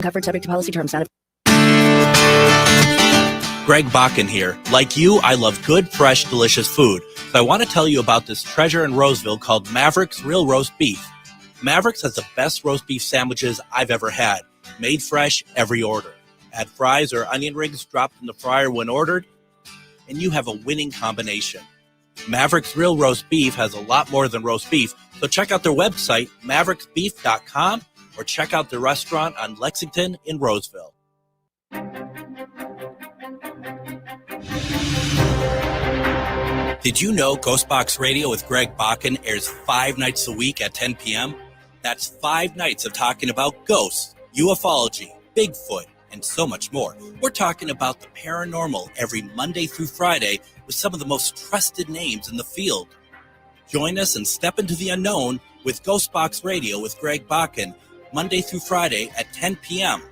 Covered subject to policy terms. Not Greg Bakken here. Like you, I love good, fresh, delicious food. So I want to tell you about this treasure in Roseville called Maverick's Real Roast Beef. Maverick's has the best roast beef sandwiches I've ever had. Made fresh every order. Add fries or onion rings dropped in the fryer when ordered, and you have a winning combination. Maverick's Real Roast Beef has a lot more than roast beef, so check out their website, mavericksbeef.com, or check out their restaurant on Lexington in Roseville. Did you know Ghostbox Radio with Greg Bakken airs 5 nights a week at 10 p.m.? That's 5 nights of talking about ghosts, ufology, Bigfoot, and so much more. We're talking about the paranormal every Monday through Friday with some of the most trusted names in the field. Join us and step into the unknown with Ghostbox Radio with Greg Bakken, Monday through Friday at 10 p.m.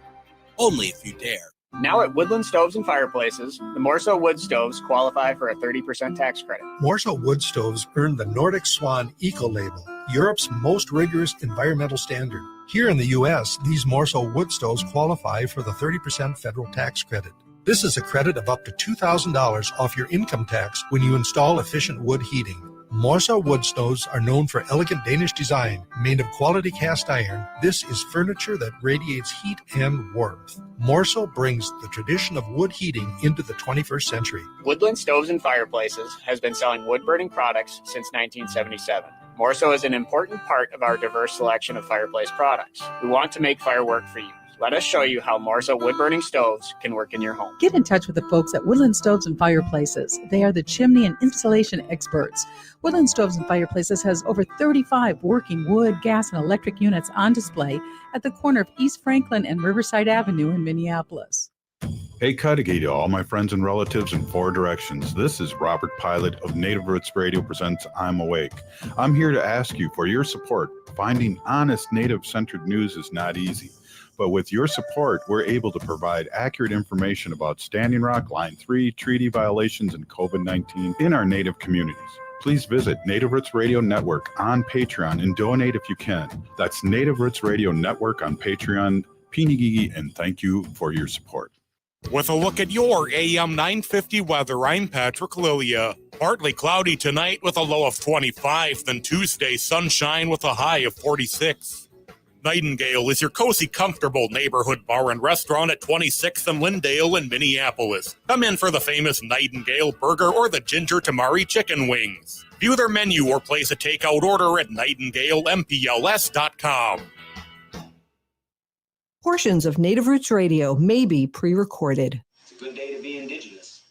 Only if you dare. Now at Woodland Stoves and Fireplaces, the Morso wood stoves qualify for a 30% tax credit. Morso wood stoves earned the Nordic Swan Eco Label, Europe's most rigorous environmental standard. Here in the U.S., these Morso wood stoves qualify for the 30% federal tax credit. This is a credit of up to $2,000 off your income tax when you install efficient wood heating. Morso wood stoves are known for elegant Danish design. Made of quality cast iron, this is furniture that radiates heat and warmth. Morso brings the tradition of wood heating into the 21st century. Woodland Stoves and Fireplaces has been selling wood-burning products since 1977. Morso is an important part of our diverse selection of fireplace products. We want to make fire work for you. Let us show you how Morso wood-burning stoves can work in your home. Get in touch with the folks at Woodland Stoves and Fireplaces. They are the chimney and installation experts. Woodland Stoves and Fireplaces has over 35 working wood, gas, and electric units on display at the corner of East Franklin and Riverside Avenue in Minneapolis. Hey, Cudahy to all my friends and relatives in 4 directions. This is Robert Pilot of Native Roots Radio presents I'm Awake. I'm here to ask you for your support. Finding honest Native-centered news is not easy. But with your support, we're able to provide accurate information about Standing Rock, Line 3, treaty violations, and COVID-19 in our Native communities. Please visit Native Roots Radio Network on Patreon and donate if you can. That's Native Roots Radio Network on Patreon. Pinigigi, and thank you for your support. With a look at your AM 950 weather, I'm Patrick Lilia. Partly cloudy tonight with a low of 25, then Tuesday sunshine with a high of 46. Nightingale is your cozy, comfortable neighborhood bar and restaurant at 26th and Lindale in Minneapolis. Come in for the famous Nightingale burger or the ginger tamari chicken wings. View their menu or place a takeout order at nightingalempls.com. Portions of Native Roots Radio may be pre-recorded. It's a good day to be indigenous.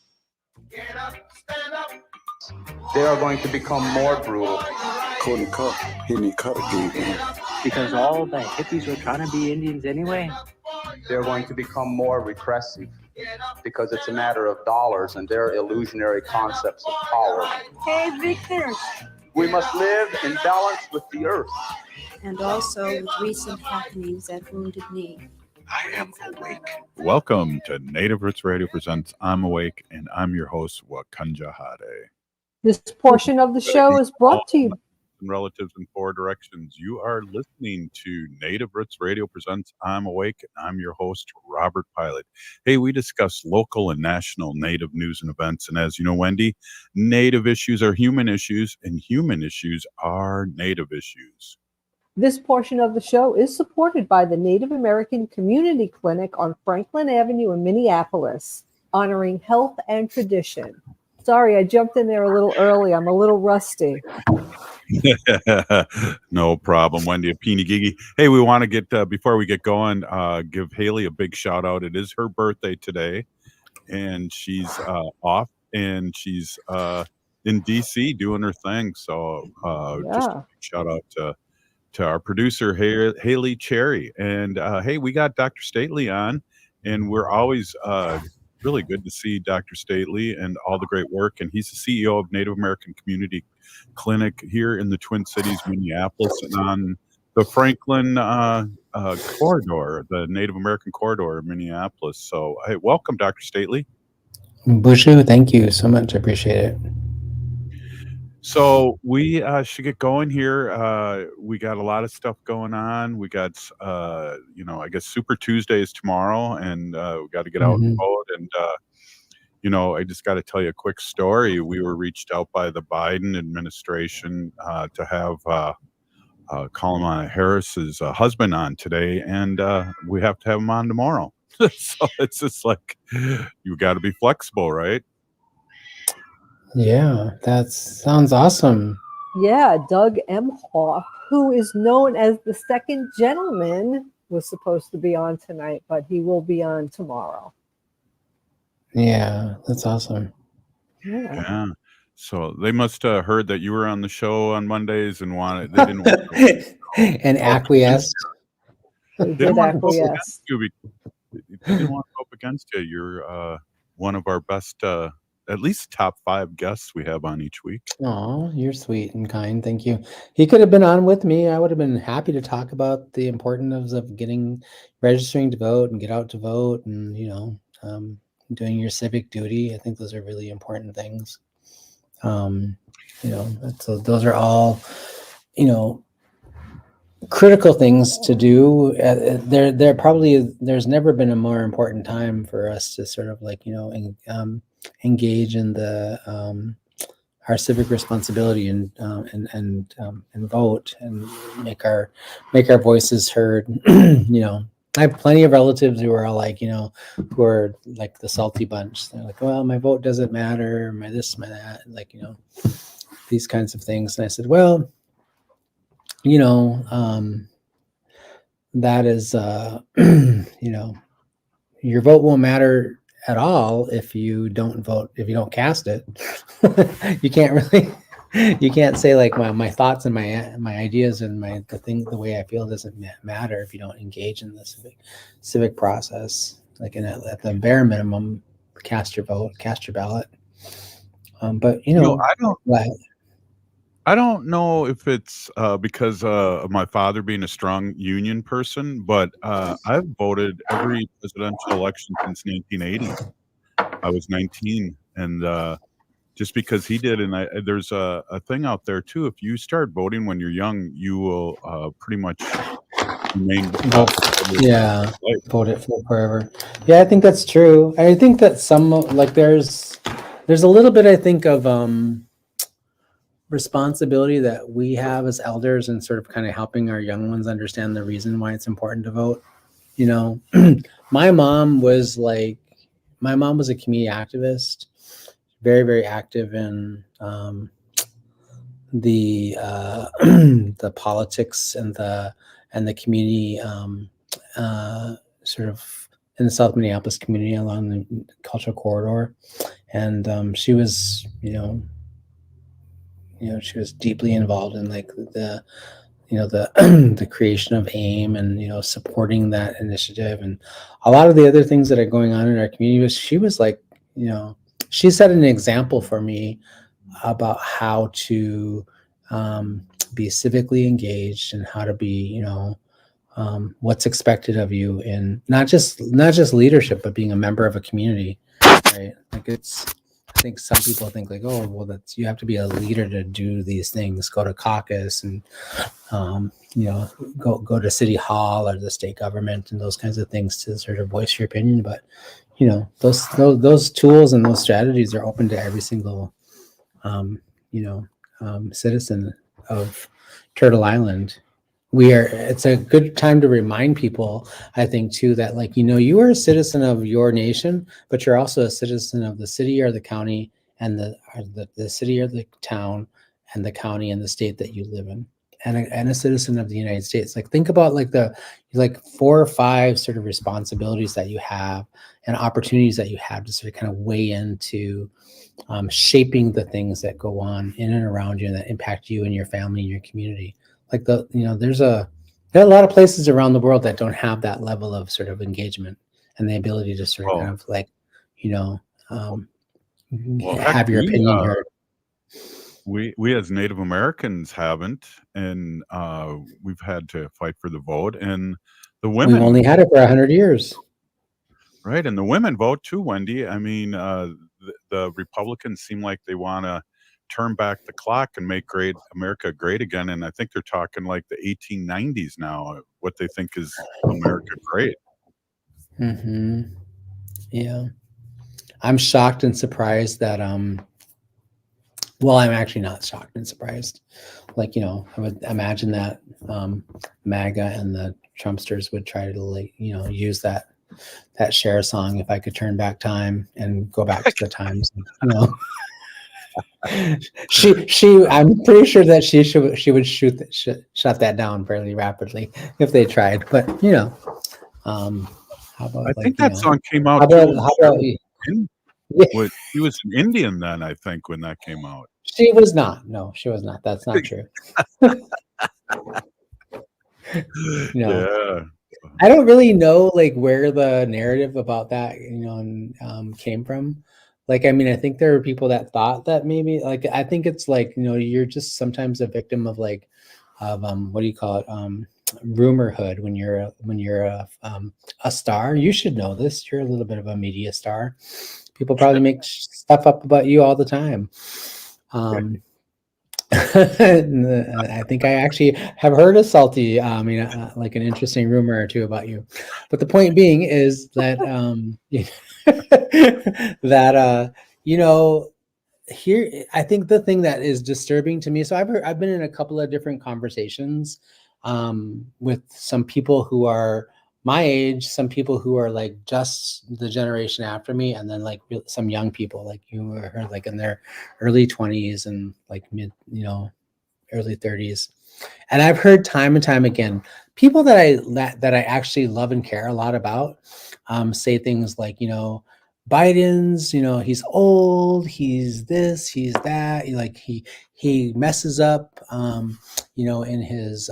Get up, stand up. They are going to become more brutal. Couldn't cut, hit me cut again. Because all the hippies were trying to be Indians anyway. They're going to become more repressive because it's a matter of dollars and their illusionary concepts of power. Hey, Victor. We must live in balance with the earth. And also with recent happenings at Wounded Knee. I am awake. Welcome to Native Roots Radio presents I'm Awake, and I'm your host, Wakanja Hade. This portion of the show is brought to you. Relatives in 4 directions. You are listening to Native Roots Radio presents I'm Awake. I'm your host, Robert Pilot. Hey, we discuss local and national Native news and events. And as you know, Wendy, Native issues are human issues, and human issues are Native issues. This portion of the show is supported by the Native American Community Clinic on Franklin Avenue in Minneapolis, honoring health and tradition. Sorry, I jumped in there a little early. I'm a little rusty. No problem, Wendy. Pinigigi. Hey, we want to get before we get going, give Haley a big shout out. It is her birthday today, and she's off, and she's in DC doing her thing. So just a big shout out to our producer Haley Cherry. And hey, we got Dr. Stately on, and we're always really good to see Dr. Stately and all the great work. And he's the CEO of Native American Community Clinic here in the Twin Cities, Minneapolis, and on the Franklin corridor, the Native American corridor in Minneapolis. So, hey, welcome, Dr. Stately. Bushu, thank you so much. I appreciate it. So we should get going here. We got a lot of stuff going on. We got, I guess Super Tuesday is tomorrow, and we got to get out and Mhm. vote. And I just got to tell you a quick story. We were reached out by the Biden administration to have Kamala Harris's husband on today, and we have to have him on tomorrow. So it's just like you got to be flexible, right? Yeah, that sounds awesome. Yeah, Doug Emhoff, who is known as the second gentleman, was supposed to be on tonight, but he will be on tomorrow. Yeah, that's awesome. Yeah. So they must have heard that you were on the show on Mondays and wanted. They didn't want to And acquiesced. They didn't want to go up acquiesce. against you. They didn't want to go up against you. You're one of our best, at least top 5 guests we have on each week. Oh, you're sweet and kind. Thank you. He could have been on with me. I would have been happy to talk about the importance of registering to vote and get out to vote and, doing your civic duty. I think those are really important things. So those are all, critical things to do. There's never been a more important time for us to sort of engage in the our civic responsibility and vote and make our voices heard. I have plenty of relatives who are all like, who are like the salty bunch. They're like, well, my vote doesn't matter, my this, my that, these kinds of things. And I said, well, that is, your vote won't matter at all if you don't vote, if you don't cast it. You can't say like my thoughts and my ideas and the way I feel doesn't matter if you don't engage in the civic process. Like at the bare minimum, cast your vote, cast your ballot. But I don't know if it's because of my father being a strong union person, but I've voted every presidential election since 1980. I was 19, and just because he did, and there's a thing out there too. If you start voting when you're young, you will pretty much remain. Vote it for forever. Yeah, I think that's true. I think that there's a little bit, I think, of responsibility that we have as elders and sort of kind of helping our young ones understand the reason why it's important to vote. My mom was a community activist, very, very active in the the politics and the community, sort of in the South Minneapolis community along the cultural corridor. And she was, she was deeply involved in the the creation of AIM and, supporting that initiative and a lot of the other things that are going on in our community. She was like, she set an example for me about how to be civically engaged and how to be, what's expected of you in not just leadership, but being a member of a community, right? I think some people think like, oh, well, you have to be a leader to do these things, go to caucus and, go to city hall or the state government and those kinds of things to sort of voice your opinion. But, those tools and those strategies are open to every single, citizen of Turtle Island. It's a good time to remind people, I think, too, that you are a citizen of your nation, but you're also a citizen of the city or the county and the city or the town and the county and the state that you live in, and a citizen of the United States. Think about the 4 or 5 sort of responsibilities that you have and opportunities that you have to sort of kind of weigh into shaping the things that go on in and around you and that impact you and your family and your community. There are a lot of places around the world that don't have that level of sort of engagement and the ability to sort of kind of have your opinion heard. We as Native Americans haven't, and we've had to fight for the vote, and the women. We've only had it for 100 years. Right, and the women vote too, Wendy. I mean, the Republicans seem like they want to turn back the clock and make America great again. And I think they're talking like the 1890s now, what they think is America great. Mm-hmm. Yeah. I'm shocked and surprised that, well, I'm actually not shocked and surprised. Like, I would imagine that MAGA and the Trumpsters would try to use that Cher song, "If I Could Turn Back Time," and go back to the times. I'm pretty sure that she would shut that down fairly rapidly if they tried. But how about I think that song came out. He was an Indian then, I think, when that came out. She was not. No, she was not. That's not true. No. Yeah. I don't really know where the narrative about that came from. I think there are people that thought that maybe I think it's you're just sometimes a victim of what do you call it, rumorhood when you're a star. You should know this. You're a little bit of a media star. People probably make stuff up about you all the time. I think I actually have heard a salty, like an interesting rumor or two about you. But the point being is that here, I think the thing that is disturbing to me. So I've been in a couple of different conversations with some people who are my age, some people who are just the generation after me, and then some young people like you who are in their early 20s and mid, early 30s. And I've heard time and time again, people that I actually love and care a lot about say things like, Biden's, he's old, he's this, he's that, he messes up, in his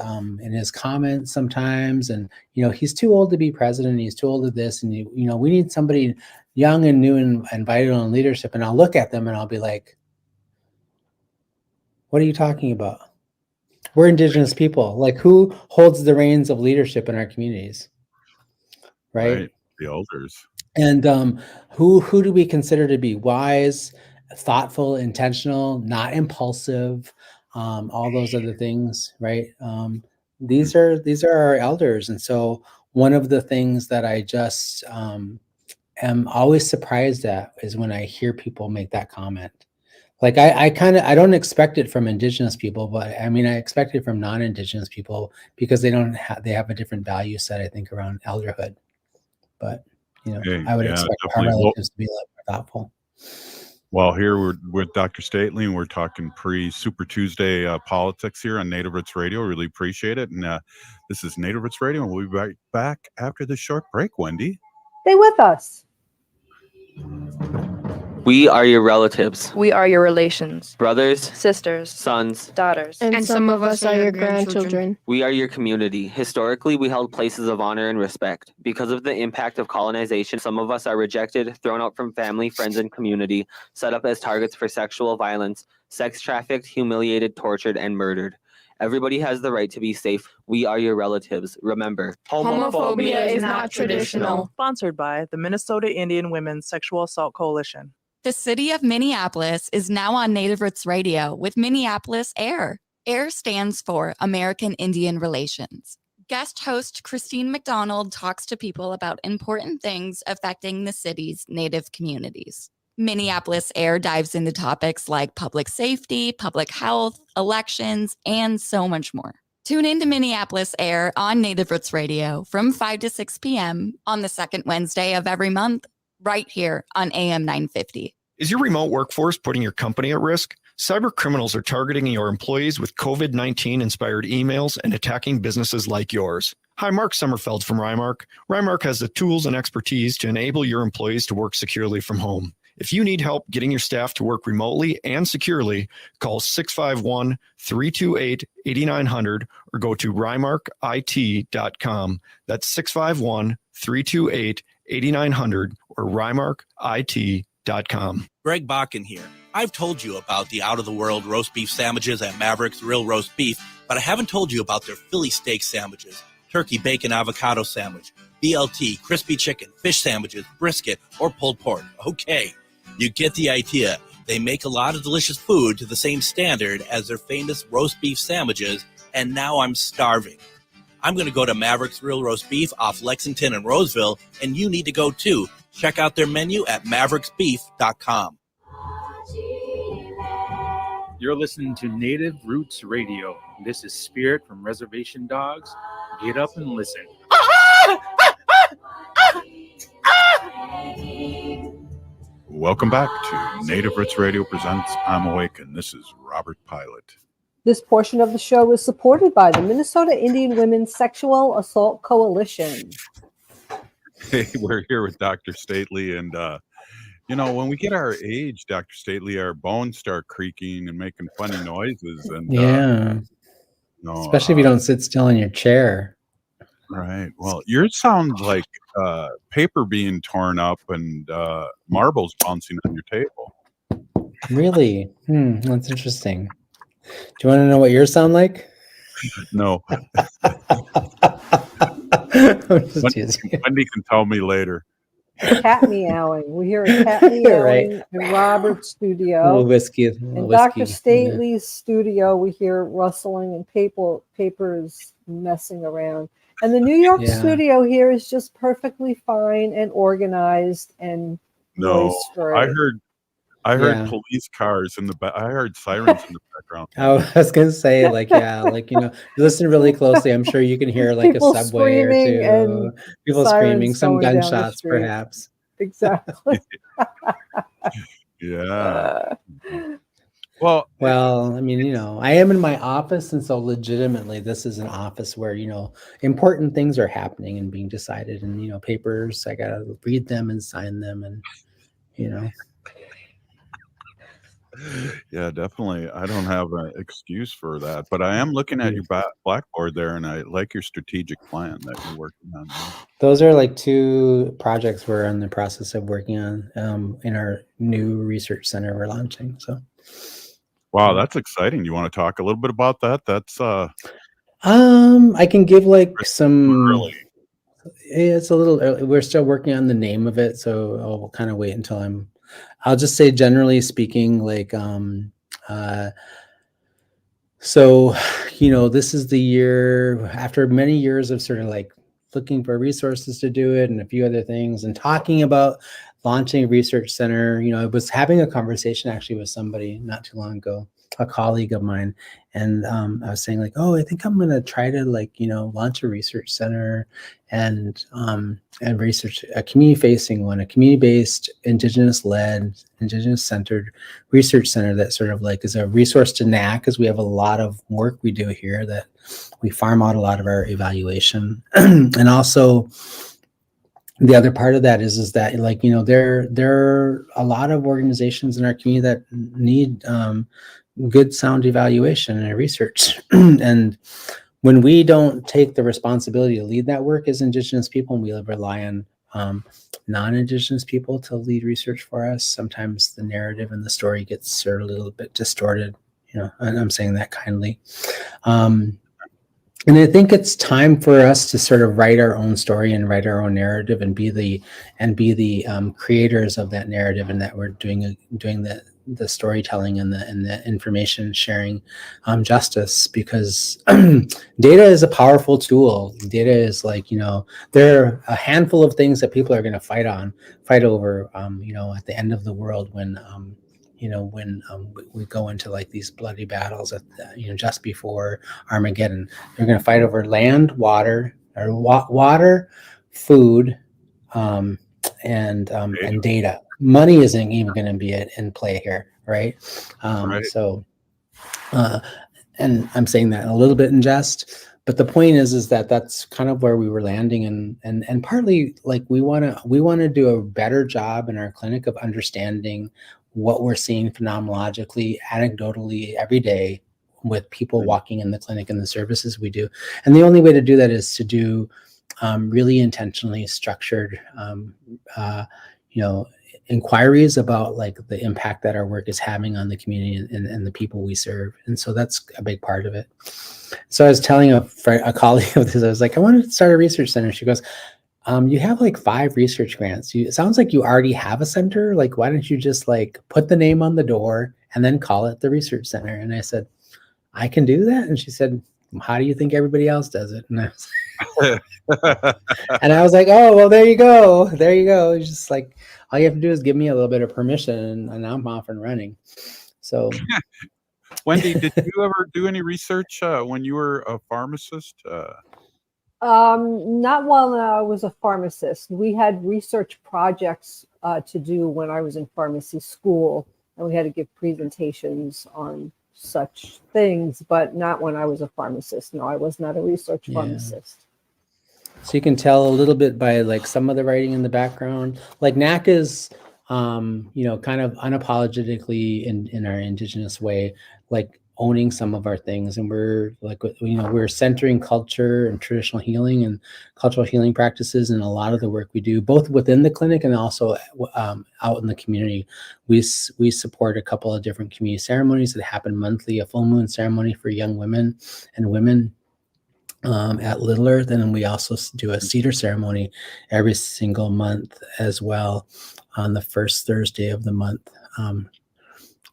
comments sometimes, and he's too old to be president, he's too old to this, and we need somebody young and new and vital in leadership. And I'll look at them and I'll be like, what are you talking about? We're Indigenous people. Who holds the reins of leadership in our communities? Right? The elders. And who do we consider to be wise, thoughtful, intentional, not impulsive, all those other things, right? These are our elders. And so one of the things that I just am always surprised at is when I hear people make that comment. I don't expect it from Indigenous people, but I expect it from non-Indigenous people because they have a different value set, I think, around elderhood. But I would expect our relatives to be a little more thoughtful. Well, here we're with Dr. Stately, and we're talking pre-Super Tuesday politics here on Native Roots Radio. Really appreciate it. And this is Native Roots Radio, and we'll be back after this short break, Wendy. Stay with us. We are your relatives. We are your relations. Brothers, sisters, sons, daughters. And some of us are your grandchildren. We are your community. Historically, we held places of honor and respect. Because of the impact of colonization, some of us are rejected, thrown out from family, friends, and community, set up as targets for sexual violence, sex trafficked, humiliated, tortured, and murdered. Everybody has the right to be safe. We are your relatives. Remember, homophobia is not traditional. Sponsored by the Minnesota Indian Women's Sexual Assault Coalition. The city of Minneapolis is now on Native Roots Radio with Minneapolis AIR. AIR stands for American Indian Relations. Guest host Christine McDonald talks to people about important things affecting the city's Native communities. Minneapolis AIR dives into topics like public safety, public health, elections, and so much more. Tune in to Minneapolis AIR on Native Roots Radio from 5 to 6 p.m. on the second Wednesday of every month, right here on AM 950. Is your remote workforce putting your company at risk? Cyber criminals are targeting your employees with COVID-19 inspired emails and attacking businesses like yours. Hi, Mark Sommerfeld from Rymark. Rymark has the tools and expertise to enable your employees to work securely from home. If you need help getting your staff to work remotely and securely, call 651-328-8900 or go to rymarkit.com. That's 651-328-8900 or rymarkit.com. Greg Bakken here. I've told you about the out-of-the-world roast beef sandwiches at Maverick's Real Roast Beef, but I haven't told you about their Philly steak sandwiches, turkey bacon avocado sandwich, BLT, crispy chicken, fish sandwiches, brisket, or pulled pork. Okay, you get the idea. They make a lot of delicious food to the same standard as their famous roast beef sandwiches, and now I'm starving. I'm going to go to Maverick's Real Roast Beef off Lexington and Roseville, and you need to go too. Check out their menu at mavericksbeef.com. You're listening to Native Roots Radio. This is Spirit from Reservation Dogs. Get up and listen. Welcome back to Native Roots Radio presents I'm Awake, and this is Robert Pilot. This portion of the show is supported by the Minnesota Indian Women's Sexual Assault Coalition. Hey, we're here with Dr. Stately, and when we get our age, Dr. Stately, our bones start creaking and making funny noises, and especially if you don't sit still in your chair. Right. Well, yours sounds like paper being torn up and marbles bouncing on your table. Really? That's interesting. Do you want to know what yours sound like? No. Wendy can tell me later. Cat meowing. We hear a cat meowing in Robert's studio. A little whiskey. In Dr. Stately's studio, we hear rustling and papers messing around. And the New York studio here is just perfectly fine and organized and noise-free. I heard police cars in the back. I heard sirens in the background. I was gonna say, listen really closely. I'm sure you can hear like people a subway or two. And people screaming, some gunshots, perhaps. Exactly. Yeah. Well, I mean, I am in my office, and so legitimately, this is an office where important things are happening and being decided, and papers. I gotta read them and sign them, and Yeah, definitely. I don't have an excuse for that, but I am looking at your blackboard there, and I like your strategic plan that you're working on now. Those are like 2 projects we're in the process of working on in our new research center we're launching. So, wow, that's exciting. You want to talk a little bit about that? That's I can give some. Early. It's a little early. We're still working on the name of it, so I'll kind of wait until I'll just say, generally speaking, this is the year after many years of sort of looking for resources to do it and a few other things and talking about launching a research center. I was having a conversation actually with somebody not too long ago, a colleague of mine, and I was saying I think I'm going to try to launch a research center and research a community-facing one, a community-based, Indigenous-led, Indigenous-centered research center that sort of is a resource to NAC, because we have a lot of work we do here that we farm out a lot of our evaluation. And also the other part of that is that there are a lot of organizations in our community that need good sound evaluation and research. And when we don't take the responsibility to lead that work as Indigenous people, and we rely on non-Indigenous people to lead research for us, sometimes the narrative and the story gets sort of a little bit distorted, and I'm saying that kindly. And I think it's time for us to sort of write our own story and write our own narrative and be the creators of that narrative, and that we're doing the storytelling and the information sharing justice, because data is a powerful tool. Data is there are a handful of things that people are going to fight over at the end of the world when we go into these bloody battles at just before Armageddon. They're going to fight over land, water, food, and data. Money isn't even going to be in play here, right? Right. So, and I'm saying that a little bit in jest, but the point is that that's kind of where we were landing, and partly we want to do a better job in our clinic of understanding what we're seeing phenomenologically, anecdotally every day with people walking in the clinic and the services we do. And the only way to do that is to do really intentionally structured, inquiries about the impact that our work is having on the community and the people we serve. And so that's a big part of it. So I was telling a colleague of this, I was like, I wanted to start a research center. She goes, You have like 5 research grants. It sounds like you already have a center. Like, why don't you just like put the name on the door and then call it the research center? And I said, I can do that. And she said, how do you think everybody else does it? And I was like, oh, well, there you go. There you go. It's just like, all you have to do is give me a little bit of permission and I'm off and running. So Wendy, did you ever do any research when you were a pharmacist? Not while I was a pharmacist. We had research projects to do when I was in pharmacy school, and we had to give presentations on such things, but not when I was a pharmacist. No, I was not a research pharmacist. So you can tell a little bit by like some of the writing in the background. Like NAC is, kind of unapologetically in our Indigenous way, like owning some of our things, and we're like, we're centering culture and traditional healing and cultural healing practices in a lot of the work we do, both within the clinic and also out in the community. We support a couple of different community ceremonies that happen monthly, a full moon ceremony for young women and women at Little Earth, and then we also do a cedar ceremony every single month as well on the first Thursday of the month.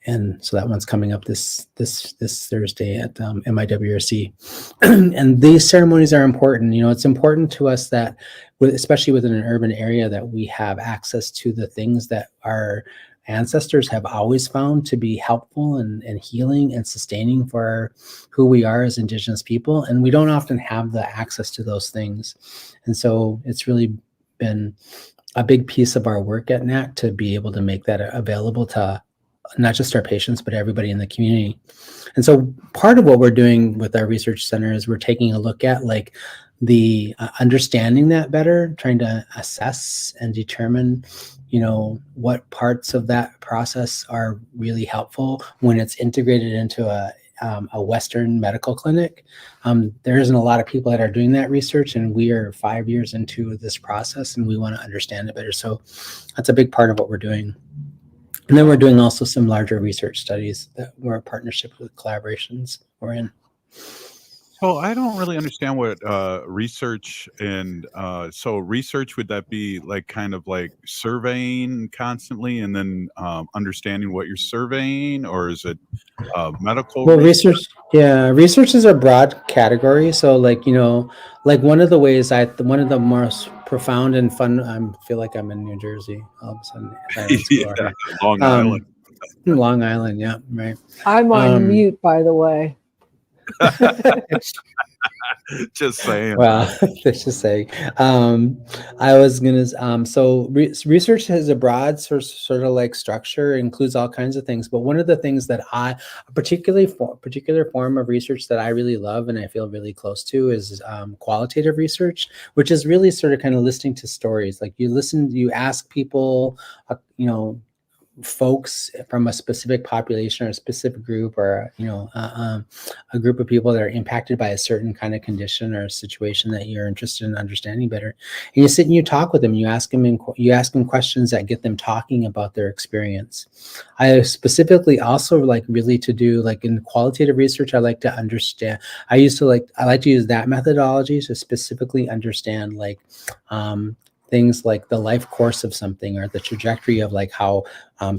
And so that one's coming up this Thursday at MIWRC. And these ceremonies are important. It's important to us that, especially within an urban area, that we have access to the things that our ancestors have always found to be helpful and healing and sustaining for who we are as Indigenous people. And we don't often have the access to those things. And so it's really been a big piece of our work at NAC to be able to make that available to not just our patients, but everybody in the community. And so part of what we're doing with our research center is we're taking a look at like the understanding that better, trying to assess and determine, what parts of that process are really helpful when it's integrated into a Western medical clinic. There isn't a lot of people that are doing that research, and we are 5 years into this process and we want to understand it better. So that's a big part of what we're doing. And then we're doing also some larger research studies that we're a partnership with collaborations we're in. So I don't really understand what research and so research, would that be like kind of like surveying constantly and then understanding what you're surveying, or is it medical? Well, research is a broad category. So like, like one of the ways one of the most profound and fun, I feel like I'm in New Jersey all of a sudden. Yeah, Long Island. Long Island, yeah, right. I'm on mute, by the way. Just saying. Well, let's just say, I was gonna. So research has a broad sort of like structure, includes all kinds of things. But one of the things that a particular form of research that I really love and I feel really close to is qualitative research, which is really sort of kind of listening to stories. Like you ask people, folks from a specific population or a specific group, or a group of people that are impacted by a certain kind of condition or situation that you're interested in understanding better, and you sit and you talk with them. You ask them questions that get them talking about their experience. I specifically also like really to do like in qualitative research, I like to understand. I like to use that methodology to specifically understand like things like the life course of something, or the trajectory of like how a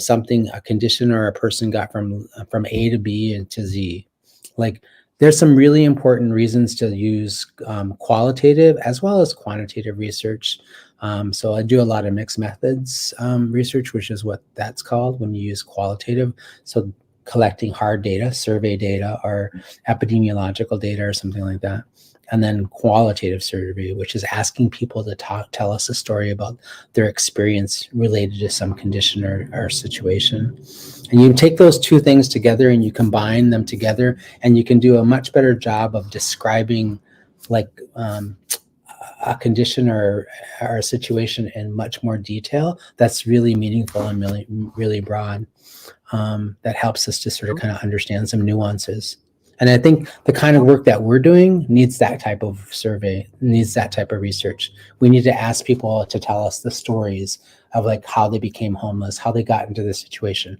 condition or a person got from A to B and to Z. Like there's some really important reasons to use qualitative as well as quantitative research. So I do a lot of mixed methods research, which is what that's called when you use qualitative. So collecting hard data, survey data, or epidemiological data or something like that. And then qualitative survey, which is asking people to tell us a story about their experience related to some condition or situation. And you take those two things together and you combine them together, and you can do a much better job of describing like a condition or a situation in much more detail. That's really meaningful and really, really broad. That helps us to sort of kind of understand some nuances. And I think the kind of work that we're doing needs that type of survey, needs that type of research. We need to ask people to tell us the stories of like how they became homeless, how they got into this situation.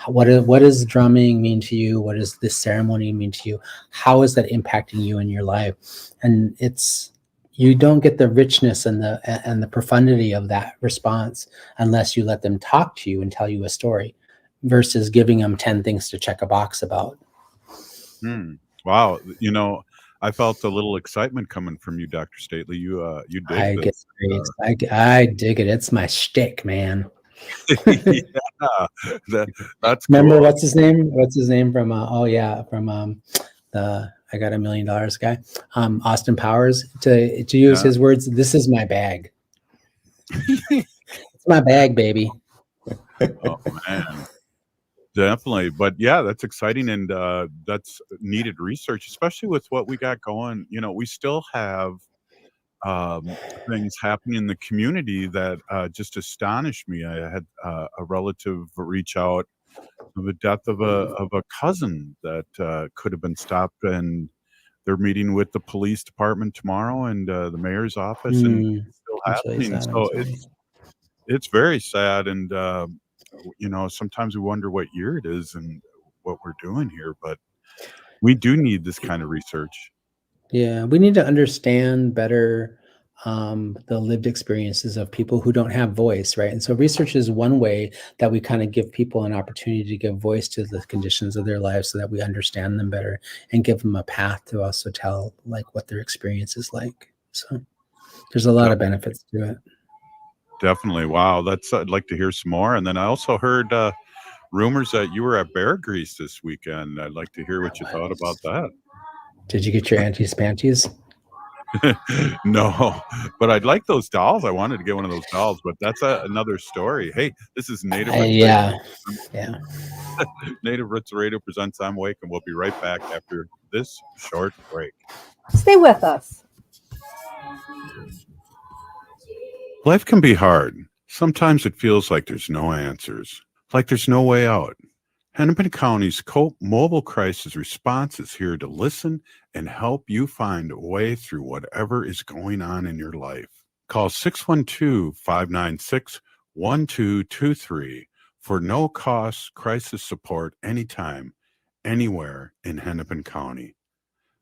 What does drumming mean to you? What does this ceremony mean to you? How is that impacting you in your life? And it's you don't get the richness and the profundity of that response unless you let them talk to you and tell you a story versus giving them 10 things to check a box about. Wow. I felt a little excitement coming from you, Dr. Stately. You dig this. I dig it. It's my shtick, man. Yeah, that's Remember cool. what's his name from the I Got $1 Million guy, Austin Powers, to use his words, this is my bag. It's my bag, baby. Oh man, definitely. But yeah, that's exciting, and that's needed research, especially with what we got going. We still have things happening in the community that just astonished me. I had a relative reach out of the death of a cousin that could have been stopped, and they're meeting with the police department tomorrow and the mayor's office, and it's still happening. So it's very sad, and sometimes we wonder what year it is and what we're doing here, but we do need this kind of research. Yeah, we need to understand better the lived experiences of people who don't have voice, right? And so research is one way that we kind of give people an opportunity to give voice to the conditions of their lives so that we understand them better and give them a path to also tell like what their experience is like. So there's a lot of benefits to it. Definitely. Wow. I'd like to hear some more. And then I also heard rumors that you were at Bear Grease this weekend. I'd like to hear what you thought about that. Did you get your anti-spanties? No, but I'd like those dolls. I wanted to get one of those dolls, but that's another story. Hey, this is Native Roots yeah. Native Roots Radio presents I'm Wake, and we'll be right back after this short break. Stay with us. Life can be hard. Sometimes it feels like there's no answers, like there's no way out. Hennepin County's COPE Mobile Crisis Response is here to listen and help you find a way through whatever is going on in your life. Call 612-596-1223 for no-cost crisis support anytime, anywhere in Hennepin County.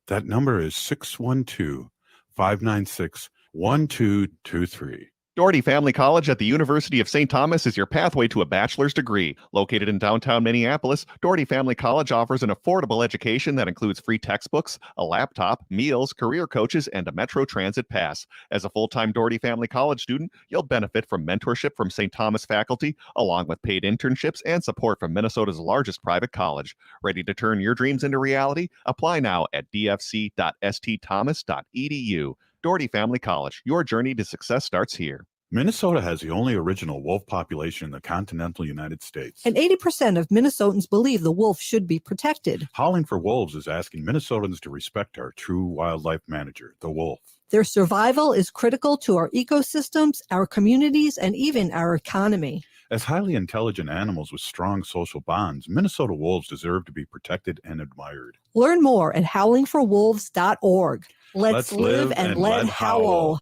That number is 612-596-1223. Doherty Family College at the University of St. Thomas is your pathway to a bachelor's degree. Located in downtown Minneapolis, Doherty Family College offers an affordable education that includes free textbooks, a laptop, meals, career coaches, and a Metro Transit pass. As a full-time Doherty Family College student, you'll benefit from mentorship from St. Thomas faculty, along with paid internships and support from Minnesota's largest private college. Ready to turn your dreams into reality? Apply now at dfc.stthomas.edu. Doherty Family College. Your journey to success starts here. Minnesota has the only original wolf population in the continental United States. And 80% of Minnesotans believe the wolf should be protected. Howling for Wolves is asking Minnesotans to respect our true wildlife manager, the wolf. Their survival is critical to our ecosystems, our communities, and even our economy. As highly intelligent animals with strong social bonds, Minnesota wolves deserve to be protected and admired. Learn more at howlingforwolves.org. Let's live and let howl.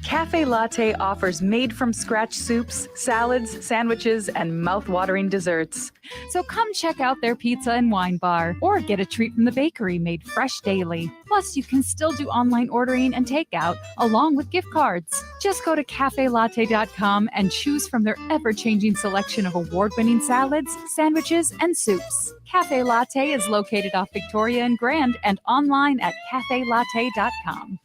Cafe Latte offers made-from-scratch soups, salads, sandwiches, and mouth-watering desserts. So come check out their pizza and wine bar, or get a treat from the bakery made fresh daily. Plus, you can still do online ordering and takeout, along with gift cards. Just go to cafelatte.com and choose from their ever-changing selection of award-winning salads, sandwiches, and soups. Cafe Latte is located off Victoria and Grand and online at cafelatte.com.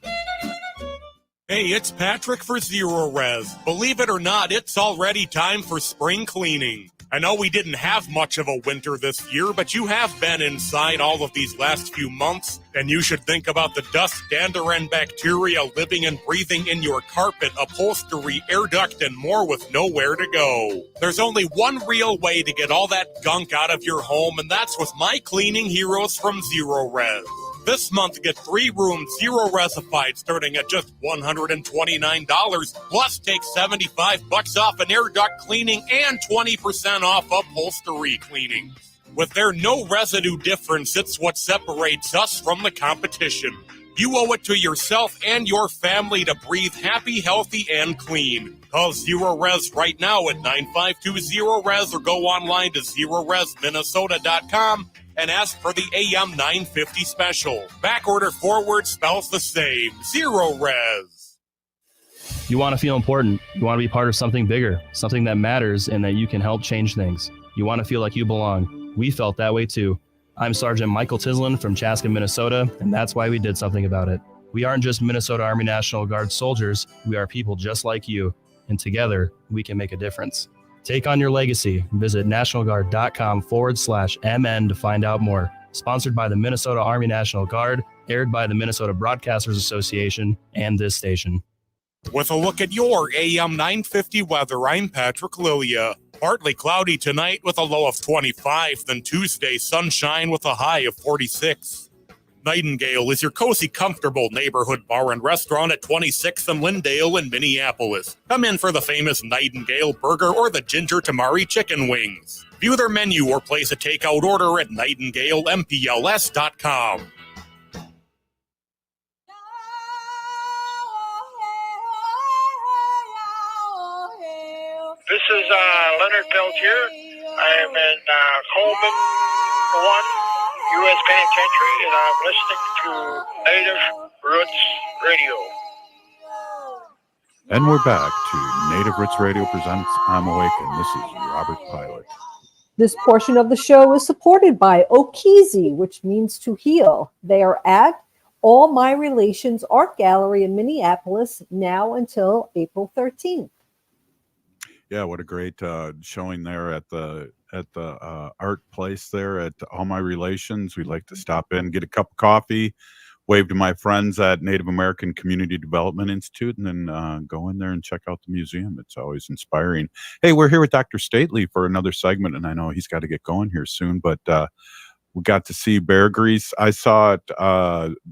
Hey, it's Patrick for Zero Res. Believe it or not, it's already time for spring cleaning. I know we didn't have much of a winter this year, but you have been inside all of these last few months, and you should think about the dust, dander, and bacteria living and breathing in your carpet, upholstery, air duct, and more with nowhere to go. There's only one real way to get all that gunk out of your home, and that's with my cleaning heroes from Zero Res. This month, get 3 rooms Zero Resified starting at just $129, plus take $75 off an air duct cleaning and 20% off upholstery cleaning. With their no residue difference, it's what separates us from the competition. You owe it to yourself and your family to breathe happy, healthy, and clean. Call Zero Res right now at 9520-RES or go online to ZeroResMinnesota.com and ask for the AM 950 special. Back order forward spells the same. Zero res. You want to feel important. You want to be part of something bigger, something that matters and that you can help change things. You want to feel like you belong. We felt that way too. I'm Sergeant Michael Tislin from Chaska, Minnesota, and that's why we did something about it. We aren't just Minnesota Army National Guard soldiers. We are people just like you, and together we can make a difference. Take on your legacy. Visit nationalguard.com/MN to find out more. Sponsored by the Minnesota Army National Guard, aired by the Minnesota Broadcasters Association and this station. With a look at your AM 950 weather, I'm Patrick Lilia. Partly cloudy tonight with a low of 25, then Tuesday sunshine with a high of 46. Nightingale is your cozy, comfortable neighborhood bar and restaurant at 26th and Lindale in Minneapolis. Come in for the famous Nightingale burger or the ginger tamari chicken wings. View their menu or place a takeout order at nightingalempls.com. This is Leonard Peltier. I am in Coleman 1 U.S. Penitentiary, and I'm listening to Native Roots Radio. And we're back to Native Roots Radio presents I'm Awakened. This is Robert Pilot. This portion of the show is supported by Okizi, which means to heal. They are at All My Relations Art Gallery in Minneapolis now until April 13th. Yeah, what a great showing there at the art place there at All My Relations. We'd like to stop in, get a cup of coffee, wave to my friends at Native American Community Development Institute, and then go in there and check out the museum. It's always inspiring. Hey, we're here with Dr. Stately for another segment, and I know he's got to get going here soon, but we got to see Bear Grease. I saw it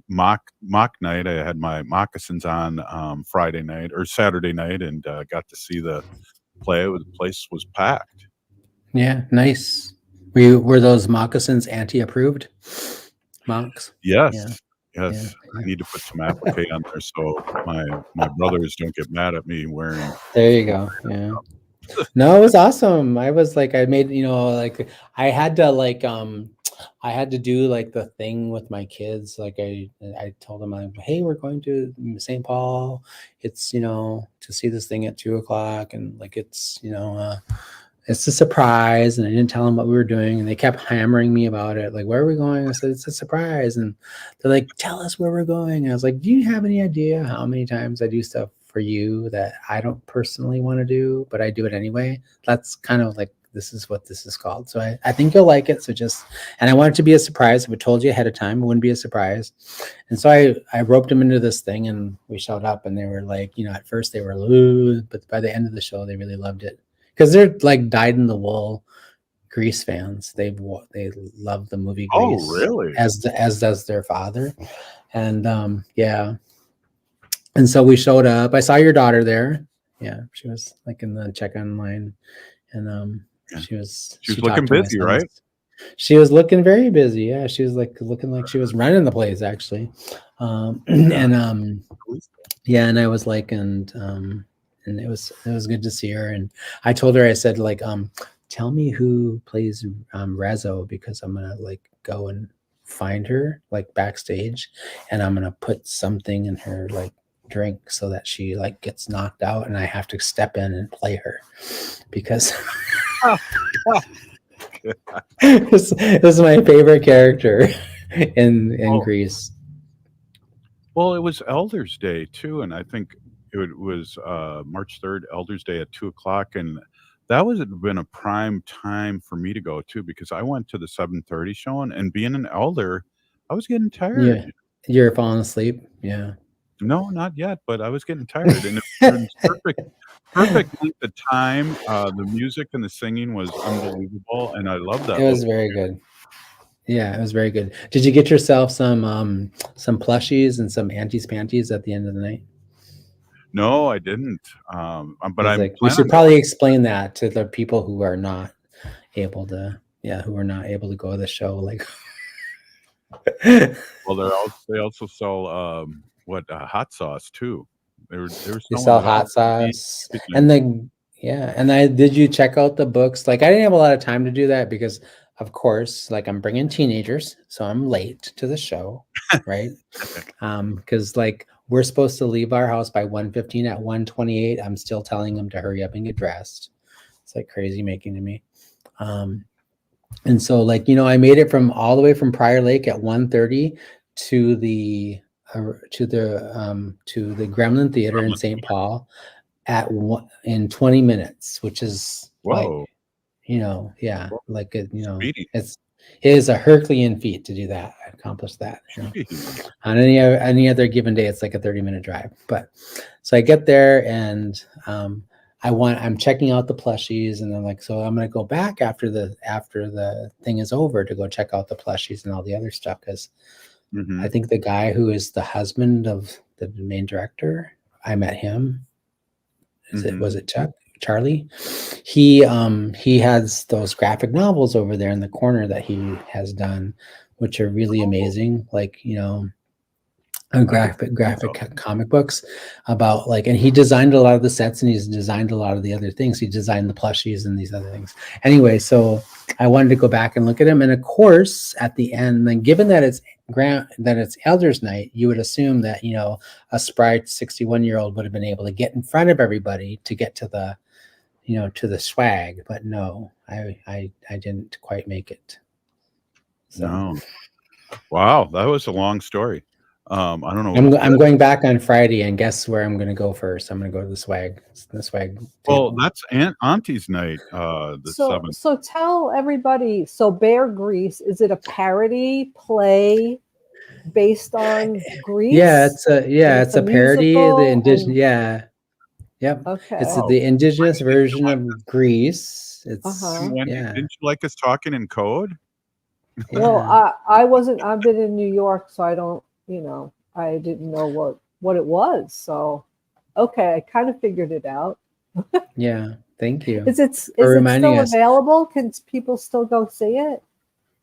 mock night. I had my moccasins on Friday night or Saturday night, and got to see the play. The place was packed. Yeah, nice. Were those moccasins anti-approved mocks? Yes. Yeah. Yes. I need to put some applique on there so my brothers don't get mad at me wearing. There you go. Yeah. No, it was awesome. I was like, I made, like I had to do like the thing with my kids. Like I told them, like, hey, we're going to St. Paul. It's, to see this thing at 2:00, and like it's, it's a surprise. And I didn't tell them what we were doing, and they kept hammering me about it. Like, where are we going? I said, it's a surprise. And they're like, tell us where we're going. And I was like, do you have any idea how many times I do stuff for you that I don't personally want to do, but I do it anyway? That's kind of like, this is what this is called. So I think you'll like it. So and I want it to be a surprise. If I told you ahead of time, it wouldn't be a surprise. And so I roped them into this thing, and we showed up, and they were like, at first they were, ooh, but by the end of the show, they really loved it. Because they're like dyed-in-the-wool Grease fans. They love the movie Grease. Oh, really? As does their father. And yeah. And so we showed up. I saw your daughter there. Yeah, she was like in the check-in line, and she was looking busy, right? She was looking very busy. Yeah, she was looking like she was running the place actually. Yeah, and I was like, and it was good to see her. And I told her, I said, like, tell me who plays Rezo, because I'm gonna like go and find her like backstage, and I'm gonna put something in her like drink so that she like gets knocked out, and I have to step in and play her because this is my favorite character in Grease. Well, it was Elders Day too, and I think it was March 3rd, Elders Day at 2:00, and that would have been a prime time for me to go too, because I went to the 7:30 showing, and being an elder, I was getting tired. Yeah, you're falling asleep. Yeah. No, not yet, but I was getting tired, and it was perfect length of time. The music and the singing was unbelievable, and I love that. It was very good. Yeah, it was very good. Did you get yourself some plushies and some Auntie's panties at the end of the night? No, I didn't. But I'm. We should probably explain that to the people who are not able to. Yeah, who are not able to go to the show. Like, well, they also sell hot sauce too. They sell hot sauce, and did you check out the books? Like, I didn't have a lot of time to do that because of course, like I'm bringing teenagers, so I'm late to the show, right? Because like we're supposed to leave our house by 1:15. At 1:28, I'm still telling them to hurry up and get dressed. It's like crazy making to me. And so like, I made it from all the way from Prior Lake at 1:30 to the Gremlin Theater in St. Paul in 20 minutes, which is like, Whoa. like Speedy. it is a Herculean feat to do that, accomplish that. On any other given day, it's like a 30-minute drive. But so I get there and I'm checking out the plushies, and I'm like, so I'm gonna go back after the thing is over to go check out the plushies and all the other stuff, because I think the guy who is the husband of the main director, I met him. Was it Charlie? He has those graphic novels over there in the corner that he has done, which are really amazing. Like, graphic comic books about like, and he designed a lot of the sets, and he's designed a lot of the other things. He designed the plushies and these other things. Anyway, so I wanted to go back and look at him. And of course, at the end, then given that it's Elders Night, you would assume that, a spry 61-year-old would have been able to get in front of everybody to get to the, to the swag. But no, I didn't quite make it. So. No. Wow, that was a long story. I don't know. I'm going back on Friday, and guess where I'm going to go first? I'm going to go to the swag. Well, that's Auntie's night, the 7th. So tell everybody. So Bear Grease, is it a parody play based on Greece? Yeah, it's a parody of the indigenous. Yep. Okay. It's the indigenous version of Greece. It's Wendy, didn't you like us talking in code? Well, I wasn't. I've been in New York, so I don't. I didn't know what it was. So, okay, I kind of figured it out. Yeah, thank you. Is it still available? Can people still go see it?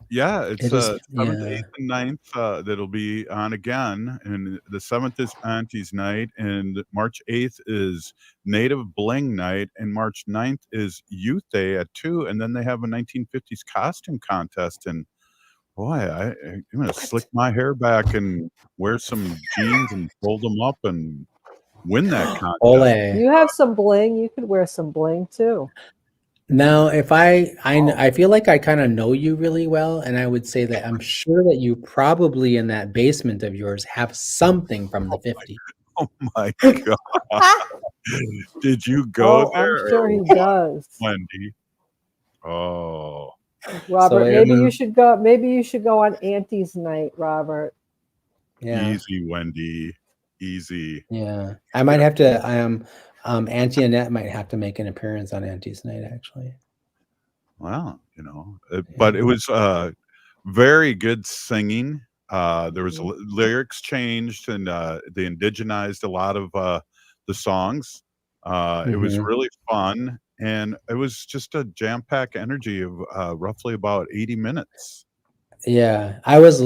Yeah, it's 7th, 8th, and 9th that'll be on again. And the 7th is Auntie's night, and March 8th is Native Bling night, and March 9th is Youth Day at 2. And then they have a 1950s costume contest. And boy, I'm going to slick my hair back and wear some jeans and fold them up and win that contest. Ole. You have some bling. You could wear some bling too. Now, if I feel like I kind of know you really well, and I would say that I'm sure that you probably in that basement of yours have something from the 50s. Oh my God. Did you go there? I'm sure he does. Wendy. Oh. Robert, maybe you should go on Auntie's night, Robert. Yeah. Easy, Wendy. Easy. Yeah. I might have to Auntie Annette might have to make an appearance on Auntie's night, actually. Well, but it was very good singing. There was lyrics changed, and they indigenized a lot of the songs. It was really fun, and it was just a jam-packed energy of roughly about 80 minutes. Yeah, I was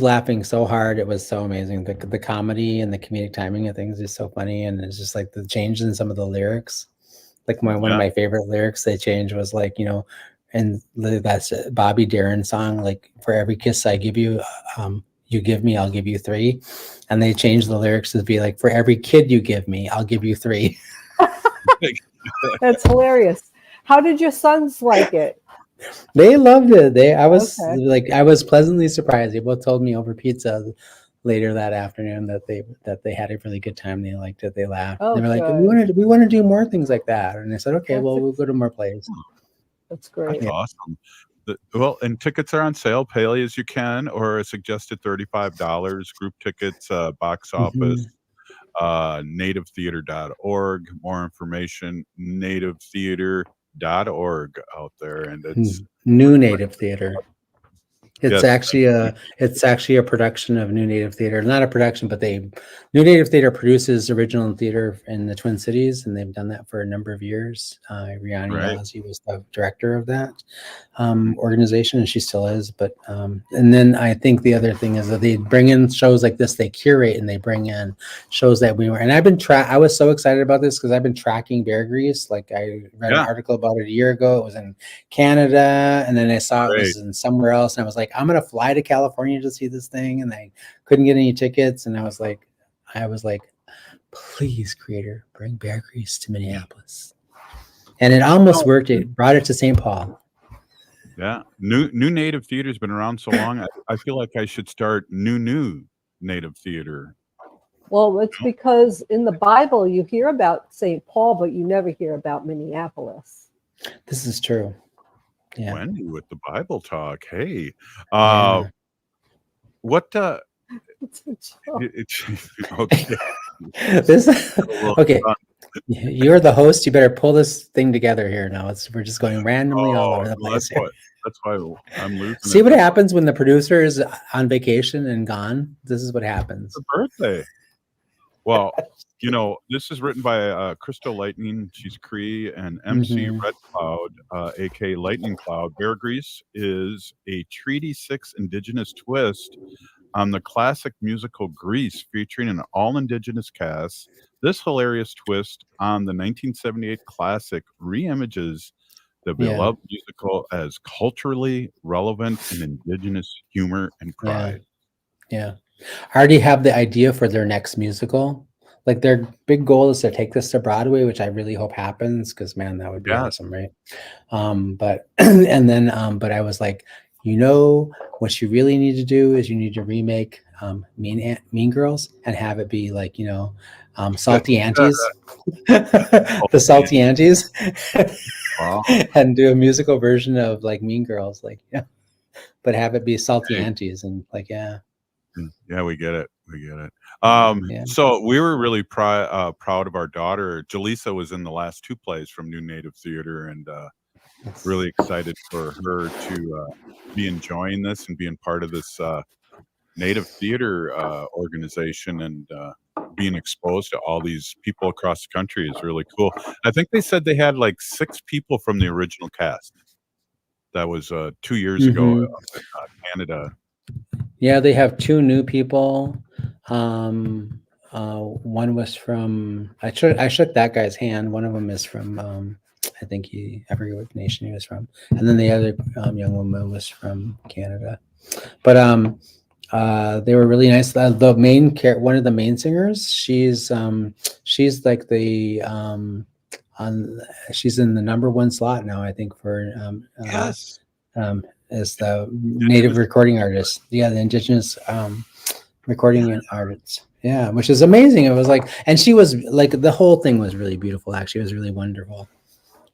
laughing so hard. It was so amazing. The comedy and the comedic timing of things is so funny, and it's just like the change in some of the lyrics. Like one of my favorite lyrics they changed was like, and that's Bobby Darin song, like, for every kiss I give you, you give me, I'll give you 3. And they changed the lyrics to be like, for every kid you give me, I'll give you 3. That's hilarious. How did your sons like it? They loved it. I was pleasantly surprised. They both told me over pizza later that afternoon that they had a really good time. They liked it. They laughed. They were like, we want to do more things like that. And I said, okay, we'll go to more plays. That's great. That's awesome. Well, and tickets are on sale. Pay as you can, or a suggested $35. Group tickets, box office, nativetheater.org. More information, nativetheater.org out there. And it's New Native Theater. It's Yes. actually a production of New Native Theater. Not a production, but New Native Theater produces original theater in the Twin Cities, and they've done that for a number of years. Riani Right. Ozzie was the director of that organization, and she still is. But and then I think the other thing is that they bring in shows like this. They curate and they bring in shows that we were. And I was so excited about this because I've been tracking Bear Grease. Like I read an article about it a year ago. It was in Canada, and then I saw it was in somewhere else, and I was like, I'm gonna fly to California to see this thing, and I couldn't get any tickets, and I was like, please, creator, bring Bear Grease to Minneapolis, and it almost worked. It brought it to St. Paul. Yeah, new Native Theater's been around so long. I feel like I should start new Native Theater. Well, it's because in the Bible you hear about St. Paul, but you never hear about Minneapolis. This is true. Yeah. Wendy with the Bible talk. Hey, what? It's Okay. Okay. You're the host. You better pull this thing together here now. We're just going randomly all over the place. That's why I'm losing. See what happens when the producer is on vacation and gone? This is what happens. It's a birthday. Well, this is written by Crystal Lightning. She's Cree, and MC Red Cloud, aka Lightning Cloud. Bear Grease is a Treaty 6 indigenous twist on the classic musical Grease, featuring an all-indigenous cast. This hilarious twist on the 1978 classic reimages the beloved musical as culturally relevant and indigenous humor and pride. Yeah. I already have the idea for their next musical. Like their big goal is to take this to Broadway, which I really hope happens because man, that would be awesome, right? But I was like, what you really need to do is you need to remake Mean Girls and have it be like, Salty Aunties, the Salty Aunties, and do a musical version of like Mean Girls, but have it be Salty Aunties and Yeah, we get it. So we were really proud of our daughter. Jaleesa was in the last two plays from New Native Theater, and really excited for her to be enjoying this and being part of this Native Theater organization, and being exposed to all these people across the country is really cool. I think they said they had like 6 people from the original cast. That was 2 years ago in Canada. Yeah, they have 2 new people. One was from I shook that guy's hand. One of them is from I forget what nation he was from, and then the other young woman was from Canada. But they were really nice. The main one of the main singers, she's like the she's in the #1 slot now, I think, for as the native recording artist. Yeah, the indigenous recording artists. Yeah, which is amazing. It was like, and she was like, the whole thing was really beautiful. Actually, it was really wonderful.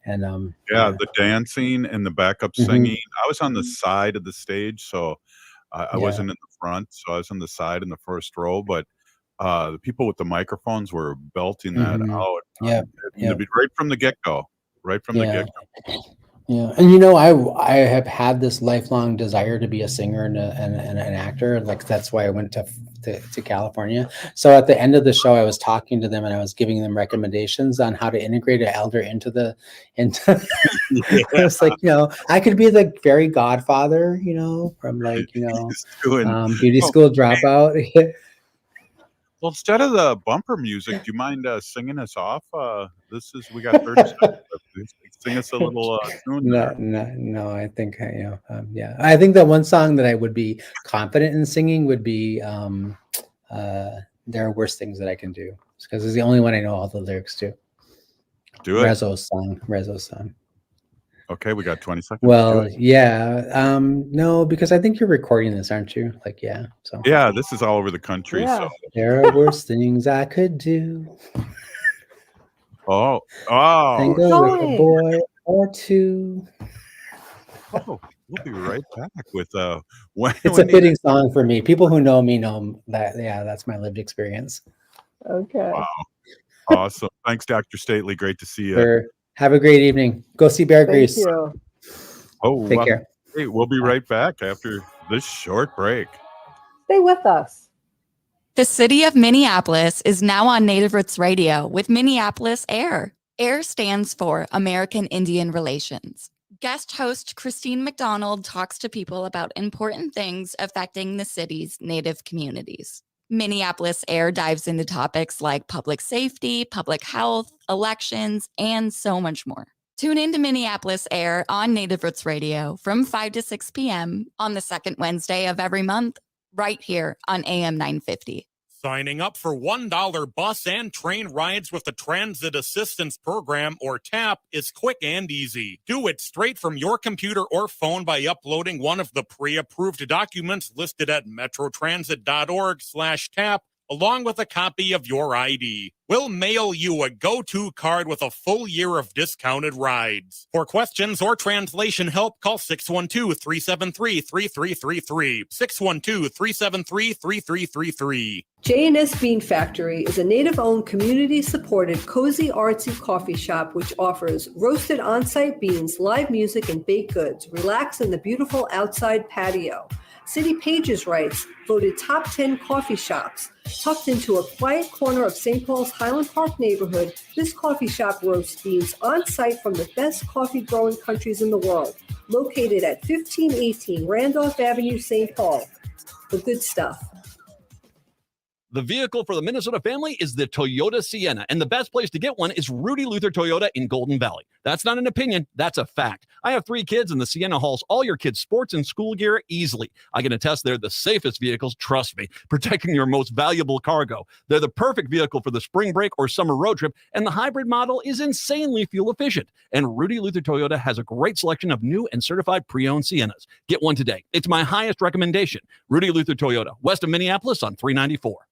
And the dancing and the backup singing. I was on the side of the stage, so I wasn't in the front, so I was on the side in the first row. But the people with the microphones were belting that out. Right from the get-go. Yeah, and I have had this lifelong desire to be a singer and an actor. Like that's why I went to California. So at the end of the show, I was talking to them and I was giving them recommendations on how to integrate an elder into. I was like, I could be the fairy godfather, from Beauty School Dropout. Well, instead of the bumper music, do you mind singing us off? We got 30 seconds. Sing us a little tune. No. I think I think that one song that I would be confident in singing would be "There Are Worse Things That I Can Do," because it's the only one I know all the lyrics to. Do it. Rezo's song. Okay, we got 20 seconds. Well, yeah. No, because I think you're recording this, aren't you? So. Yeah, this is all over the country. Yeah. So there are worse things I could do. Oh! Single with a boy or two. Oh, we'll be right back with It's a fitting song for me. People who know me know that. Yeah, that's my lived experience. Okay. Wow. Awesome. Thanks, Dr. Stately. Great to see you. Have a great evening. Go see Bear Grease. Thank you. Oh, take care. Hey, we'll be right back after this short break. Stay with us. The city of Minneapolis is now on Native Roots Radio with Minneapolis Air. AIR stands for American Indian Relations. Guest host Christine McDonald talks to people about important things affecting the city's Native communities. Minneapolis Air dives into topics like public safety, public health, elections, and so much more. Tune in to Minneapolis Air on Native Roots Radio from 5 to 6 p.m. on the second Wednesday of every month, right here on AM 950. Signing up for $1 bus and train rides with the Transit Assistance Program, or TAP, is quick and easy. Do it straight from your computer or phone by uploading one of the pre-approved documents listed at metrotransit.org/TAP, along with a copy of your ID. We'll mail you a go-to card with a full year of discounted rides. For questions or translation help, call 612-373-3333. 612-373-3333. J&S Bean Factory is a native-owned, community-supported, cozy, artsy coffee shop which offers roasted on-site beans, live music, and baked goods. Relax in the beautiful outside patio. City Pages writes, voted top 10 coffee shops. Tucked into a quiet corner of St. Paul's Highland Park neighborhood, this coffee shop roasts beans on-site from the best coffee-growing countries in the world. Located at 1518 Randolph Avenue, St. Paul. The good stuff. The vehicle for the Minnesota family is the Toyota Sienna, and the best place to get one is Rudy Luther Toyota in Golden Valley. That's not an opinion, that's a fact. I have 3 kids, and the Sienna hauls all your kids' sports and school gear easily. I can attest they're the safest vehicles, trust me, protecting your most valuable cargo. They're the perfect vehicle for the spring break or summer road trip, and the hybrid model is insanely fuel efficient. And Rudy Luther Toyota has a great selection of new and certified pre-owned Siennas. Get one today. It's my highest recommendation. Rudy Luther Toyota, west of Minneapolis on 394.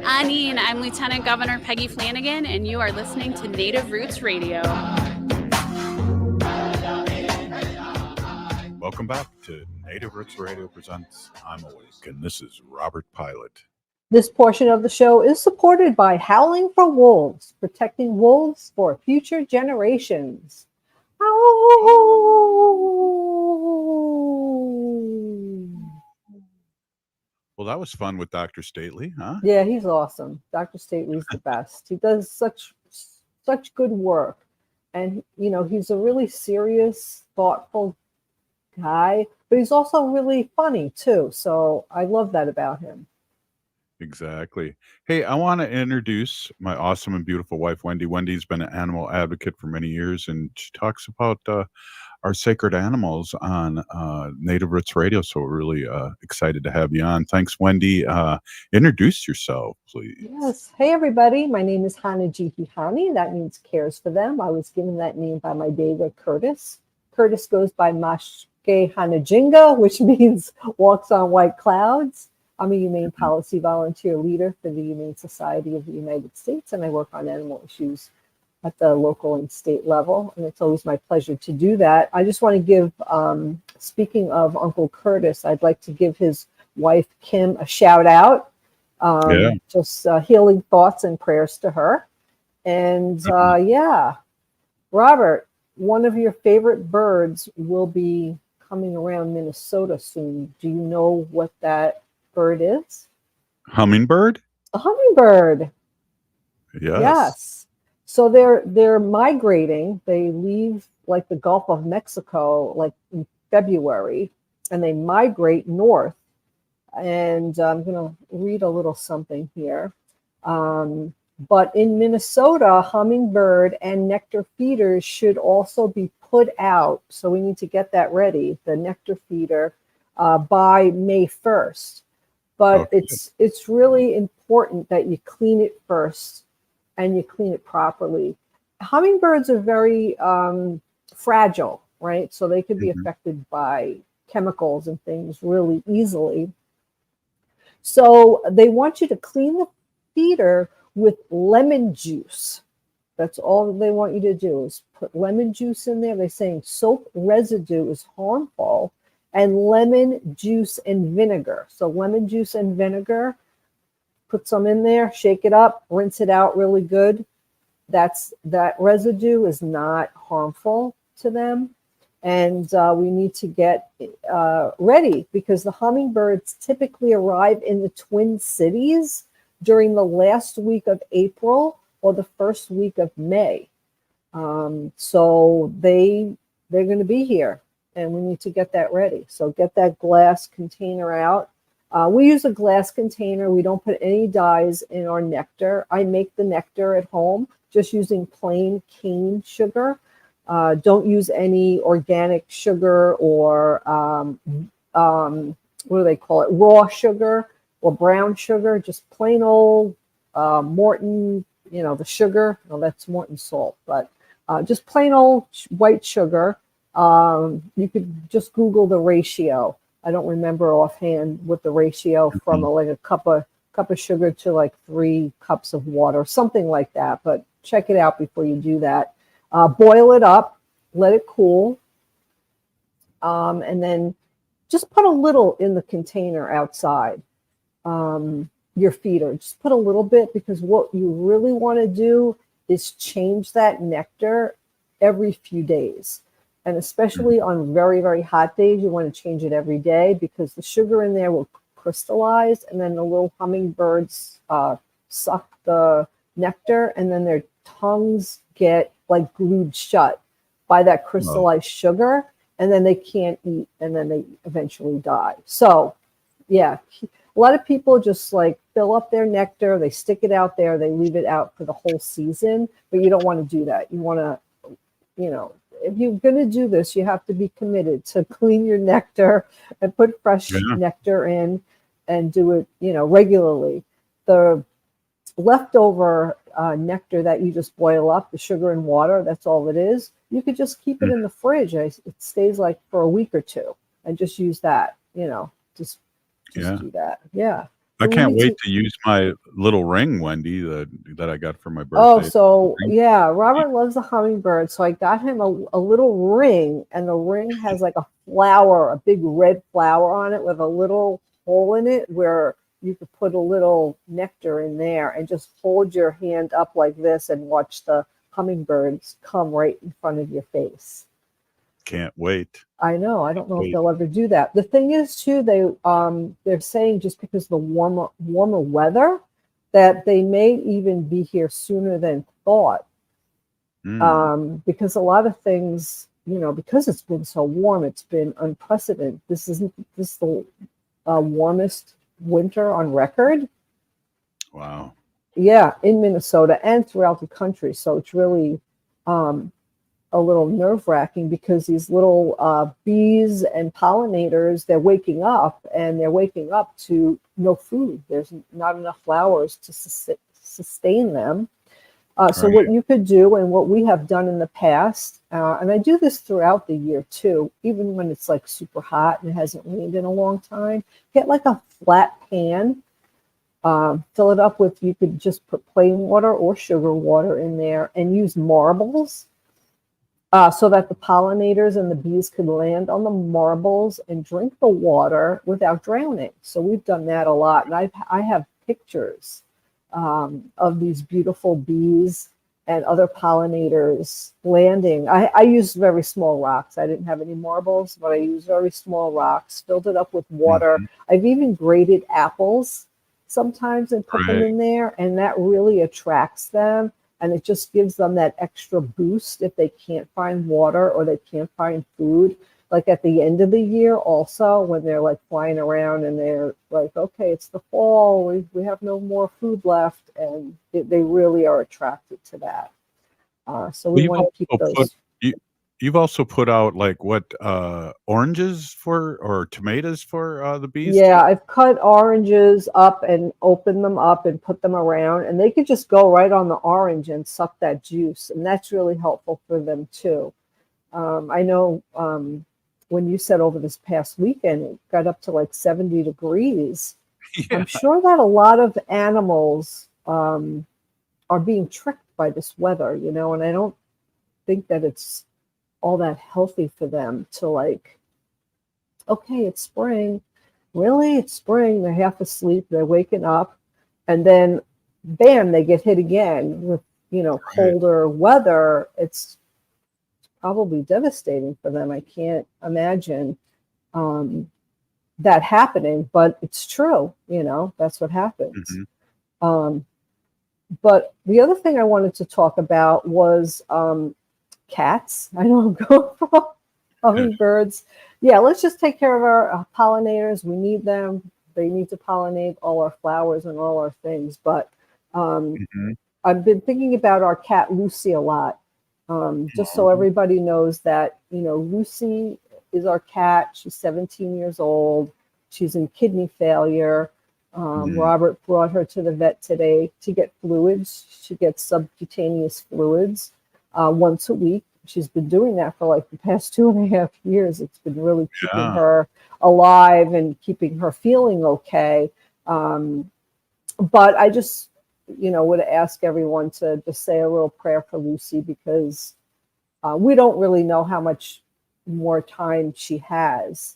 Anine, I'm Lieutenant Governor Peggy Flanagan, and you are listening to Native Roots Radio. Welcome back to Native Roots Radio presents I'm Awake, and this is Robert Pilot. This portion of the show is supported by Howling for Wolves, protecting wolves for future generations. Well, that was fun with Dr. Stately, huh? Yeah, he's awesome. Dr. Stately's the best. He does such good work. And, you know, he's a really serious, thoughtful guy, but he's also really funny, too. So I love that about him. Exactly. Hey, I want to introduce my awesome and beautiful wife, Wendy. Wendy's been an animal advocate for many years, and she talks about our sacred animals on Native Roots Radio. So we're really excited to have you on. Thanks, Wendy. Introduce yourself, please. Yes. Hey, everybody. My name is Hanajihihani. That means cares for them. I was given that name by my Deva Curtis. Curtis goes by Mashke Hanajinga, which means walks on white clouds. I'm a humane policy volunteer leader for the Humane Society of the United States, and I work on animal issues at the local and state level, and it's always my pleasure to do that. I just want to give, speaking of Uncle Curtis, I'd like to give his wife, Kim, a shout out. Just healing thoughts and prayers to her. And yeah, Robert, one of your favorite birds will be coming around Minnesota soon. Do you know what that bird is? Hummingbird? A hummingbird. Yes. So they're migrating. They leave like the Gulf of Mexico like in February, and they migrate north. And I'm going to read a little something here. But in Minnesota, hummingbird and nectar feeders should also be put out. So we need to get that ready, the nectar feeder, by May 1st. But it's really important that you clean it first and you clean it properly. Hummingbirds are very fragile, right? So they could be affected by chemicals and things really easily. So they want you to clean the feeder with lemon juice. That's all they want you to do is put lemon juice in there. They're saying soap residue is harmful, and lemon juice and vinegar. So lemon juice and vinegar, put some in there, shake it up, rinse it out really good. That residue is not harmful to them. And we need to get ready because the hummingbirds typically arrive in the Twin Cities during the last week of April or the first week of May. So they're going to be here, and we need to get that ready. So get that glass container out. We use a glass container. We don't put any dyes in our nectar. I make the nectar at home just using plain cane sugar. Don't use any organic sugar or what do they call it? Raw sugar or brown sugar. Just plain old Morton, the sugar. No, that's Morton salt, but just plain old white sugar. You could just Google the ratio. I don't remember offhand what the ratio from like a cup of sugar to like 3 cups of water, something like that. But check it out before you do that. Boil it up, let it cool, and then just put a little in the container outside your feeder. Just put a little bit, because what you really want to do is change that nectar every few days. And especially on very, very hot days, you want to change it every day, because the sugar in there will crystallize, and then the little hummingbirds suck the nectar, and then their tongues get like glued shut by that crystallized sugar, and then they can't eat, and then they eventually die. So, yeah, a lot of people just like fill up their nectar, they stick it out there, they leave it out for the whole season, but you don't want to do that. You want to, if you're going to do this, you have to be committed to clean your nectar and put fresh nectar in and do it, regularly. The leftover nectar that you just boil up, the sugar and water, that's all it is. You could just keep it in the fridge. It stays like for a week or two, and just use that, just do that. Yeah. I can't wait to use my little ring, Wendy, that I got for my birthday. Oh, so yeah, Robert loves the hummingbird. So I got him a little ring, and the ring has like a flower, a big red flower on it with a little hole in it where you could put a little nectar in there, and just hold your hand up like this and watch the hummingbirds come right in front of your face. Can't wait. I know. I don't know if they'll ever do that. The thing is, too, they're saying just because of the warmer weather, that they may even be here sooner than thought. Because a lot of things, because it's been so warm, it's been unprecedented. This is the warmest winter on record. Wow. Yeah, in Minnesota and throughout the country. So it's really a little nerve-wracking, because these little bees and pollinators, they're waking up, and they're waking up to no food. There's not enough flowers to sustain them. So what you could do, and what we have done in the past, and I do this throughout the year too, even when it's like super hot and it hasn't rained in a long time, get like a flat pan, fill it up with, you could just put plain water or sugar water in there, and use marbles. So that the pollinators and the bees could land on the marbles and drink the water without drowning. So we've done that a lot. And I have pictures of these beautiful bees and other pollinators landing. I used very small rocks. I didn't have any marbles, but I used very small rocks, filled it up with water. I've even grated apples sometimes and put them in there, and that really attracts them. And it just gives them that extra boost if they can't find water or they can't find food. Like at the end of the year also, when they're like flying around and they're like, okay, it's the fall, we have no more food left. And they really are attracted to that. So we want to keep those. You've also put out like oranges or tomatoes for the bees? Yeah, I've cut oranges up and opened them up and put them around, and they could just go right on the orange and suck that juice, and that's really helpful for them too. I know when you said over this past weekend it got up to like 70 degrees. Yeah. I'm sure that a lot of animals are being tricked by this weather, and I don't think that it's all that healthy for them to like, okay, it's spring. Really? It's spring. They're half asleep. They're waking up. And then, bam, they get hit again with, colder weather. It's probably devastating for them. I can't imagine that happening, but it's true. That's what happens. But the other thing I wanted to talk about was cats. I know I'm going from hummingbirds. Yeah, let's just take care of our pollinators. We need them. They need to pollinate all our flowers and all our things. But I've been thinking about our cat Lucy a lot. Just so everybody knows that, Lucy is our cat. She's 17 years old. She's in kidney failure. Robert brought her to the vet today to get fluids. She gets subcutaneous fluids once a week. She's been doing that for like the past 2.5 years. It's been really keeping her alive and keeping her feeling okay. But I just, would ask everyone to just say a little prayer for Lucy, because we don't really know how much more time she has.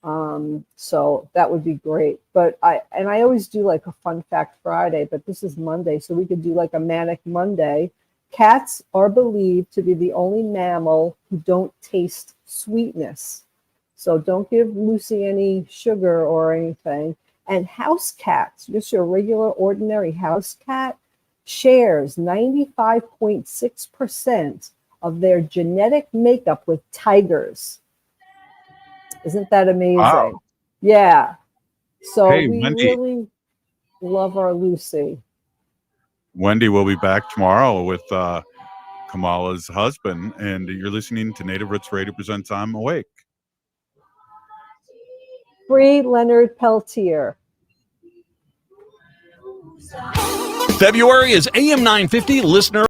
So that would be great. But I always do like a fun fact Friday, but this is Monday, so we could do like a manic Monday. Cats are believed to be the only mammal who don't taste sweetness. So don't give Lucy any sugar or anything. And house cats, just your regular ordinary house cat, shares 95.6% of their genetic makeup with tigers. Isn't that amazing? Wow. Yeah. So Hey, we Wendy. really love our Lucy. Wendy will be back tomorrow with Kamala's husband, and you're listening to Native Roots Radio presents I'm Awake. Free Leonard Peltier. February is AM 950 listener